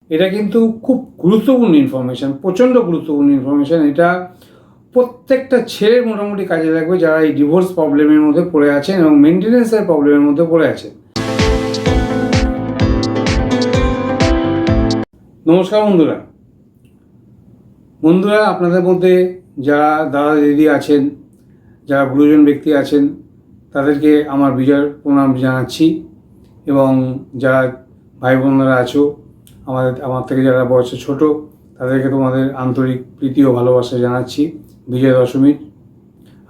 এটা কিন্তু খুব গুরুত্বপূর্ণ ইনফরমেশান, প্রচণ্ড গুরুত্বপূর্ণ ইনফরমেশান। এটা প্রত্যেকটা ছেলের মোটামুটি কাজে লাগবে যারা এই ডিভোর্স প্রবলেমের মধ্যে পড়ে আছেন এবং মেনটেন্যান্সের প্রবলেমের মধ্যে পড়ে আছেন। নমস্কার বন্ধুরা, আপনাদের মধ্যে যারা দাদা দিদি আছেন, যারা গুরুজন ব্যক্তি আছেন, তাদেরকে আমার বিজয় প্রণাম জানাচ্ছি। এবং যারা ভাই বোনেরা আছো আমার থেকে যারা বয়সে ছোট, তাদেরকে তোমাদের আন্তরিক প্রীতি ও ভালোবাসা জানাচ্ছি বিজয় দশমীর।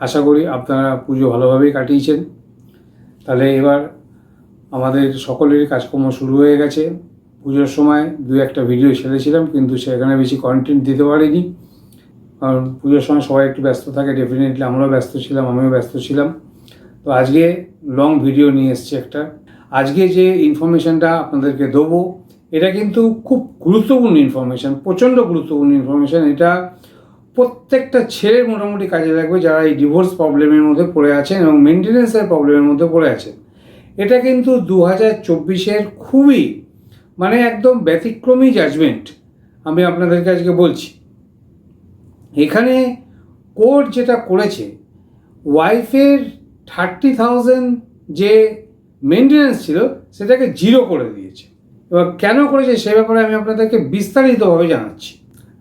আশা করি আপনারা পুজো ভালোভাবেই কাটিয়েছেন। তাহলে এবার আমাদের সকলেরই কাজকর্ম শুরু হয়ে গেছে। পুজোর সময় দু একটা ভিডিও ছেড়েছিলাম, কিন্তু সেখানে বেশি কন্টেন্ট দিতে পারিনি, কারণ পুজোর সময় সবাই একটু ব্যস্ত থাকে। ডেফিনেটলি আমরাও ব্যস্ত ছিলাম, আমিও ব্যস্ত ছিলাম। তো আজকে লং ভিডিও নিয়ে এসেছি একটা। আজকে যে ইনফরমেশানটা আপনাদেরকে দেবো, এটা কিন্তু খুব গুরুত্বপূর্ণ ইনফরমেশান, প্রচণ্ড গুরুত্বপূর্ণ ইনফরমেশান। এটা প্রত্যেকটা ছেলের মোটামুটি কাজে লাগবে যারা এই ডিভোর্স প্রবলেমের মধ্যে পড়ে আছেন এবং মেনটেন্যান্সের প্রবলেমের মধ্যে পড়ে আছেন। এটা কিন্তু 2024-এর খুবই একদম ব্যতিক্রমী জাজমেন্ট আমি আপনাদেরকে আজকে বলছি। এখানে কোর্ট যেটা করেছে, ওয়াইফের 30,000 যে মেনটেন্যান্স ছিল সেটাকে 0 করে দিয়েছে। এবার কেন করেছে সে ব্যাপারে আমি আপনাদেরকে বিস্তারিতভাবে জানাচ্ছি।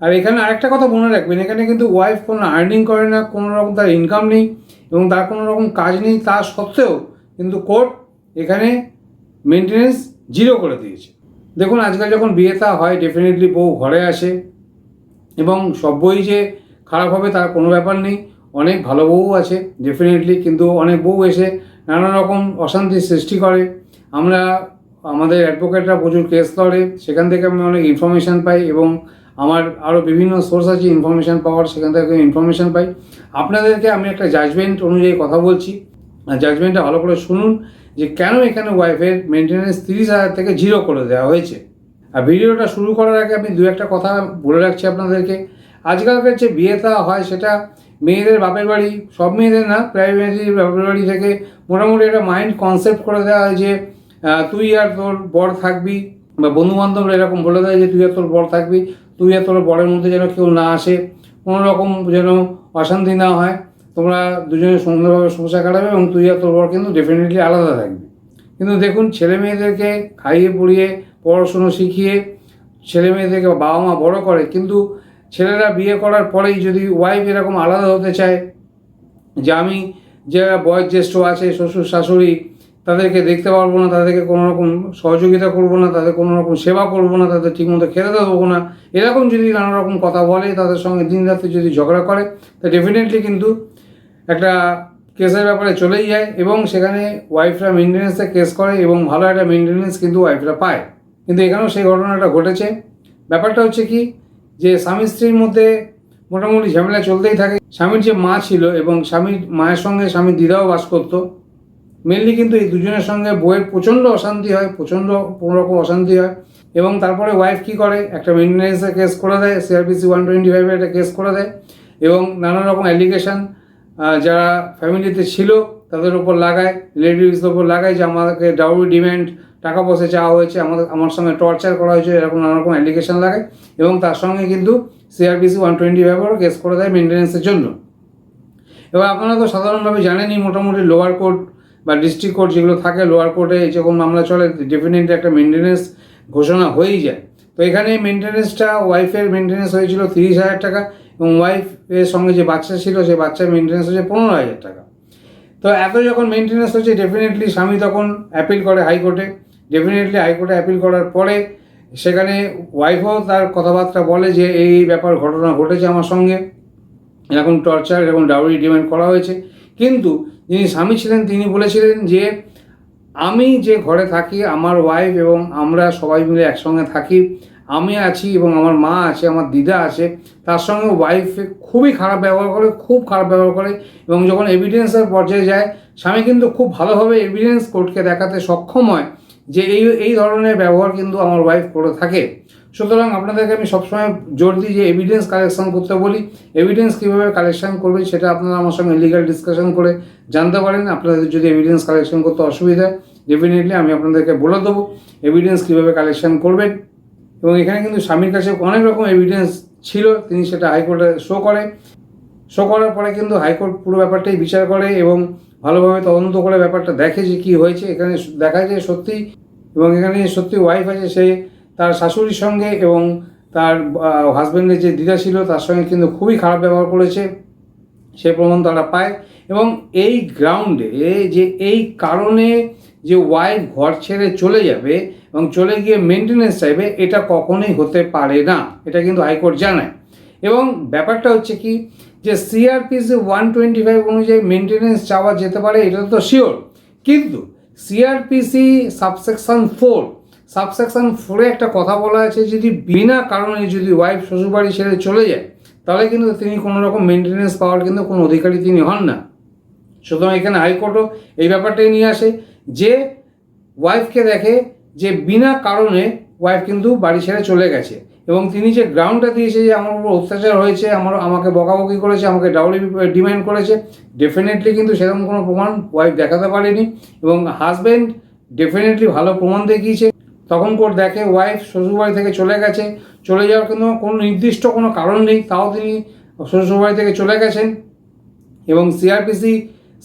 আর এখানে আরেকটা কথা মনে রাখবেন, এখানে কিন্তু ওয়াইফ কোনো আর্নিং করে না, কোনো রকম তার ইনকাম নেই এবং তার কোনো রকম কাজ নেই। তা সত্ত্বেও কিন্তু কোর্ট এখানে মেনটেন্যান্স 0 করে দিয়েছে। দেখুন, আজকাল যখন বিয়ে থা হয়, ডেফিনেটলি বউ ঘরে আসে এবং সব বই যে খারাপ হবে তার কোনো ব্যাপার নেই। অনেক ভালো বউ আছে ডেফিনেটলি, কিন্তু অনেক বউ এসে নানা রকম অশান্তির সৃষ্টি করে। আমাদের অ্যাডভোকেটরা প্রচুর কেস লড়ে, সেখান থেকে আমি অনেক ইনফরমেশান পাই এবং আমার আরও বিভিন্ন সোর্স আছে ইনফরমেশান পাওয়ার, সেখান থেকে ইনফরমেশান পাই। আপনাদেরকে আমি একটা জাজমেন্ট অনুযায়ী কথা বলছি, আর জাজমেন্টটা ভালো করে শুনুন যে কেন এখানে ওয়াইফের মেনটেন্যান্স 30,000 থেকে 0 করে দেওয়া হয়েছে। আর ভিডিওটা শুরু করার আগে আমি দু একটা কথা বলে রাখছি আপনাদেরকে। আজকালকার যে বিয়ে থা হয় সেটা মেয়েদের বাপের বাড়ি, সব মেয়েদের না, প্রায় মেয়েদের বাপের বাড়ি থেকে মোটামুটি একটা মাইন্ড কনসেপ্ট করে দেওয়া হয় যে তুই আর তোর বর থাকবি, বা বন্ধুবান্ধবরা এরকম বলে দেয় যে তুই আর তোর বর থাকবি, তুই আর তোর বরের মধ্যে যেন কেউ না আসে, কোনো রকম যেন অশান্তি না হয়, তোমরা দুজনে সুন্দরভাবে সংসার কাটাবে এবং তুই আর তোর বর কিন্তু ডেফিনেটলি আলাদা থাকবি। কিন্তু দেখুন, ছেলে মেয়েদেরকে খাইয়ে পড়িয়ে পড়াশুনো শিখিয়ে ছেলে মেয়েদেরকে বাবা মা বড় করে, কিন্তু ছেলেরা বিয়ে করার পরেই যদি ওয়াইফ এরকম আলাদা হতে চায় যে আমি যারা বয়োজ্যেষ্ঠ আছে, শ্বশুর শাশুড়ি, তাদেরকে দেখতে পারবো না, তাদেরকে কোনো রকম সহযোগিতা করবো না, তাদের কোনো রকম সেবা করবো না, তাদের ঠিকমতো খেতে দেবো না, এরকম যদি নানা রকম কথা বলে, তাদের সঙ্গে দিন রাতে যদি ঝগড়া করে, তা ডেফিনেটলি কিন্তু একটা কেসের ব্যাপারে চলেই যায় এবং সেখানে ওয়াইফরা মেনটেন্যান্সে কেস করে এবং ভালো একটা মেনটেন্যান্স কিন্তু ওয়াইফরা পায়। কিন্তু এখানেও সেই ঘটনাটা ঘটেছে। ব্যাপারটা হচ্ছে কি, যে স্বামী স্ত্রীর মধ্যে মোটামুটি ঝামেলা চলতেই থাকে। স্বামীর যে মা ছিল এবং স্বামীর মায়ের সঙ্গে স্বামীর দিদাও বাস করতো মেনলি, কিন্তু এই দুজনের সঙ্গে বউয়ের প্রচণ্ড অশান্তি হয়, প্রচণ্ড কোনো রকম অশান্তি হয় এবং তারপরে ওয়াইফ কী করে, একটা মেনটেন্যান্সের কেস করে দেয়, CRPC 125 একটা কেস করে দেয় এবং নানা রকম অ্যালিগেশন যারা ফ্যামিলিতে ছিল তাদের উপর লাগায়, রিলেটিভসদের উপর লাগায় যে আমাদেরকে ডাউরি ডিম্যান্ড, টাকা পয়সা চাওয়া হয়েছে, আমার সঙ্গে টর্চার করা হয়েছে, এরকম নানা রকম অ্যালিগেশন লাগায় এবং তার সঙ্গে কিন্তু CRPC 125 কেস করে দেয় মেনটেন্যান্সের জন্য। এবার আপনারা তো সাধারণভাবে জানেনই, মোটামুটি লোয়ার কোর্ট বা ডিস্ট্রিক্ট কোর্ট যেগুলো থাকে, লোয়ার কোর্টে যখন মামলা চলে ডেফিনেটলি একটা মেনটেন্যান্স ঘোষণা হয়েই যায়। তো এখানে মেনটেন্যান্সটা, ওয়াইফের মেনটেন্যান্স হয়েছিল 30,000 টাকা এবং ওয়াইফের সঙ্গে যে বাচ্চা ছিল সেই বাচ্চার মেনটেন্যান্স হচ্ছে 15,000 টাকা। তো এত যখন মেনটেন্যান্স হচ্ছে, ডেফিনেটলি স্বামী তখন অ্যাপিল করে হাইকোর্টে। ডেফিনেটলি হাইকোর্টে অ্যাপিল করার পরে সেখানে ওয়াইফও তার কথাবার্তা বলে যে এই ব্যাপার ঘটনা ঘটেছে আমার সঙ্গে, এরকম টর্চার, এরকম ডাউরি ডিমান্ড করা হয়েছে। কিন্তু যিনি স্বামী ছিলেন তিনি বলেছিলেন যে আমি যে ঘরে থাকি, আমার ওয়াইফ এবং আমরা সবাই মিলে একসঙ্গে থাকি, আমি আছি এবং আমার মা আছে, আমার দিদা আছে, তার সঙ্গে ওয়াইফ খুবই খারাপ ব্যবহার করে, খুব খারাপ ব্যবহার করে এবং যখন এভিডেন্সের পর্যায়ে যায়, স্বামী কিন্তু খুব ভালোভাবে এভিডেন্স কোর্টকে দেখাতে সক্ষম হয় যে এই ধরনের ব্যবহার কিন্তু আমার ওয়াইফ করে থাকে। সুতরাং আপনাদেরকে আমি সবসময় জোর দিই যে এভিডেন্স কালেকশন করতে বলি। এভিডেন্স কীভাবে কালেকশন করবেন সেটা আপনারা আমার সঙ্গে লিগাল ডিসকাশন করে জানতে পারেন। আপনাদের যদি এভিডেন্স কালেকশন করতে অসুবিধা, ডেফিনেটলি আমি আপনাদেরকে বলে দেবো এভিডেন্স কীভাবে কালেকশন করবেন। এবং এখানে কিন্তু স্বামীর কাছে অনেক রকম এভিডেন্স ছিল, তিনি সেটা হাইকোর্টে শো করার পরে কিন্তু হাইকোর্ট পুরো ব্যাপারটাই বিচার করে এবং ভালোভাবে তদন্ত করে ব্যাপারটা দেখে যে কী হয়েছে। এখানে দেখা যায় সত্যি, এবং এখানে সত্যি ওয়াইফ আছে সে তার শাশুড়ির সঙ্গে এবং তার হাজব্যান্ডের যে দিদা ছিল তার সঙ্গে কিন্তু খুবই খারাপ ব্যবহার করেছে, সে প্রমাণ তারা পায়। এবং এই গ্রাউন্ডে এই কারণে যে ওয়াইফ ঘর ছেড়ে চলে যাবে এবং চলে গিয়ে মেনটেনেন্স চাইবে, এটা কখনোই হতে পারে না, এটা কিন্তু হাইকোর্ট জানায়। এবং ব্যাপারটা হচ্ছে কি যে সিআরপিসি 125 অনুযায়ী মেনটেনেন্স চাওয়া যেতে পারে, এটা তো শিওর, কিন্তু সিআরপিসি সাবসেকশন 4 একটা কথা বলা আছে, যদি বিনা কারণে যদি ওয়াইফ শ্বশুরবাড়ি ছেড়ে চলে যায় তাহলে কিন্তু তিনি কোনো রকম মেনটেনেন্স পাওয়ার কিন্তু কোনো অধিকারী তিনি হন না। সুতরাং এখানে হাইকোর্টও এই ব্যাপারটাই নিয়ে আসে যে ওয়াইফকে দেখে যে বিনা কারণে ওয়াইফ কিন্তু বাড়ি ছেড়ে চলে গেছে, এবং তিনি যে গ্রাউন্ডটা দিয়েছে যে আমার উপর অত্যাচার হয়েছে, আমাকে বকাবকি করেছে, আমাকে ডাউরি ডিমান্ড করেছে, ডেফিনেটলি কিন্তু সেরকম কোনো প্রমাণ ওয়াইফ দেখাতে পারেনি। এবং হাজব্যান্ড ডেফিনেটলি ভালো প্রমাণ দেখিয়েছে। তখন কোর্ট দেখে ওয়াইফ শ্বশুরবাড়ি থেকে চলে গেছে, চলে যাওয়ার কিন্তু কোনো নির্দিষ্ট কোনো কারণ নেই, তাও তিনি শ্বশুরবাড়ি থেকে চলে গেছেন, এবং সিআরপিসি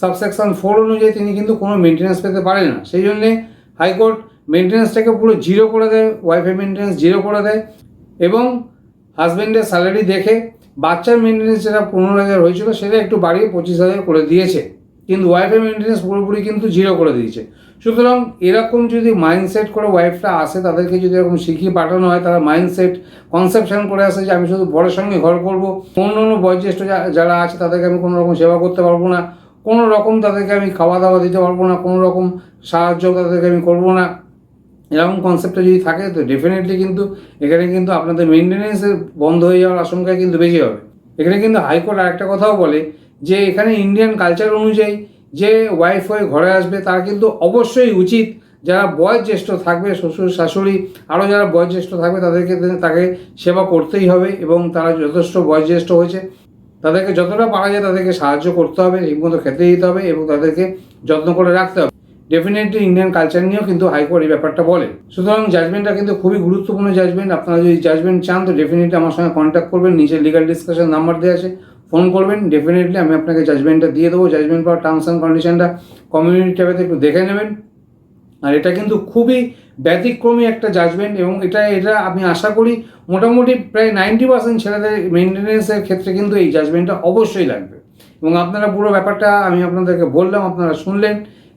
সাবসেকশন 4 অনুযায়ী তিনি কিন্তু কোনো মেনটেন্যান্স পেতে পারেন না। সেই জন্যে হাইকোর্ট মেনটেন্যান্সটাকে পুরো জিরো করে দেয়, ওয়াইফের মেনটেন্যান্স জিরো করে দেয়, এবং হাজব্যান্ডের স্যালারি দেখে বাচ্চার মেনটেন্যান্স যেটা 15,000 হয়েছিল সেটা একটু বাড়িয়ে 25,000 করে দিয়েছে, কিন্তু ওয়াইফের মেনটেন্যান্স পুরোপুরি কিন্তু জিরো করে দিয়েছে। সুতরাং এরকম যদি মাইন্ডসেট করে ওয়াইফরা আসে, তাদেরকে যদি এরকম শিখিয়ে পাঠানো হয়, তারা মাইন্ডসেট কনসেপশন করে আসে যে আমি শুধু বড়ের সঙ্গে ঘর করবো, অন্য বয়োজ্যেষ্ঠ যারা আছে তাদেরকে আমি কোনো রকম সেবা করতে পারবো না, কোনো রকম তাদেরকে আমি খাওয়া দাওয়া দিতে পারবো না, কোনো রকম সাহায্য তাদেরকে আমি করবো না, এরকম কনসেপ্টটা যদি থাকে তো ডেফিনেটলি কিন্তু এখানে কিন্তু আপনাদের মেনটেন্যান্সের বন্ধ হয়ে যাওয়ার আশঙ্কা কিন্তু বেশি হবে। এখানে কিন্তু হাইকোর্ট আরেকটা কথাও বলে যে এখানে ইন্ডিয়ান কালচার অনুযায়ী যে ওয়াইফ হয়ে ঘরে আসবে তার কিন্তু অবশ্যই উচিত যারা বয়োজ্যেষ্ঠ থাকবে, শ্বশুর শাশুড়ি আরও যারা বয়োজ্যেষ্ঠ থাকবে তাকে সেবা করতেই হবে, এবং তারা যথেষ্ট বয়োজ্যেষ্ঠ হয়েছে তাদেরকে যতটা পারা যায় তাদেরকে সাহায্য করতে হবে, ঠিকমতো খেতে দিতে হবে এবং তাদেরকে যত্ন করে রাখতে হবে। ডেফিনেটলি ইন্ডিয়ান কালচার নিয়েও কিন্তু হাইকোর্ট এই ব্যাপারটা বলে। সুতরাং জাজমেন্টটা কিন্তু খুবই গুরুত্বপূর্ণ জাজমেন্ট। আপনারা যদি জাজমেন্ট চান তো ডেফিনেটলি আমার সঙ্গে কন্ট্যাক্ট করবেন, নিচে লিগাল ডিসকাশন নাম্বার দেওয়া আছে, ফোন করবেন, ডেফিনেটলি আমি আপনাকে জাজমেন্টটা দিয়ে দেবো। জাজমেন্ট পাওয়ার টার্মস অ্যান্ড কন্ডিশনটা কমিউনিটি ট্যাবেতে একটু দেখে নেবেন। আর এটা কিন্তু খুবই ব্যতিক্রমী একটা জাজমেন্ট, এবং এটা আমি আশা করি মোটামুটি প্রায় 90% ছেলেদের মেনটেন্যান্সের ক্ষেত্রে কিন্তু এই জাজমেন্টটা অবশ্যই লাগবে। এবং আপনারা পুরো ব্যাপারটা আমি আপনাদেরকে বললাম, আপনারা শুনলেন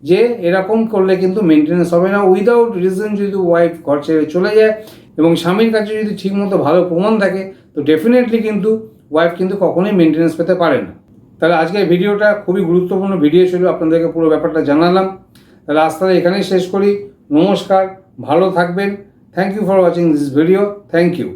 যে এরকম করলে কিন্তু মেনটেন্যান্স হবে না। উইদাউট রিজন যদি ওয়াইফ ঘর ছেড়ে চলে যায় এবং স্বামীর কাছে যদি ঠিকমতো ভালো প্রমাণ থাকে তো ডেফিনেটলি কিন্তু ওয়াইফ কিন্তু কখনোই মেনটেন্যান্স পেতে পারে না। তাহলে আজকের ভিডিওটা খুবই গুরুত্বপূর্ণ ভিডিও ছিল, আপনাদেরকে পুরো ব্যাপারটা জানালাম। তাহলে আজ তাহলে এখানেই শেষ করি। নমস্কার, ভালো থাকবেন। Thank you for watching this video. Thank you.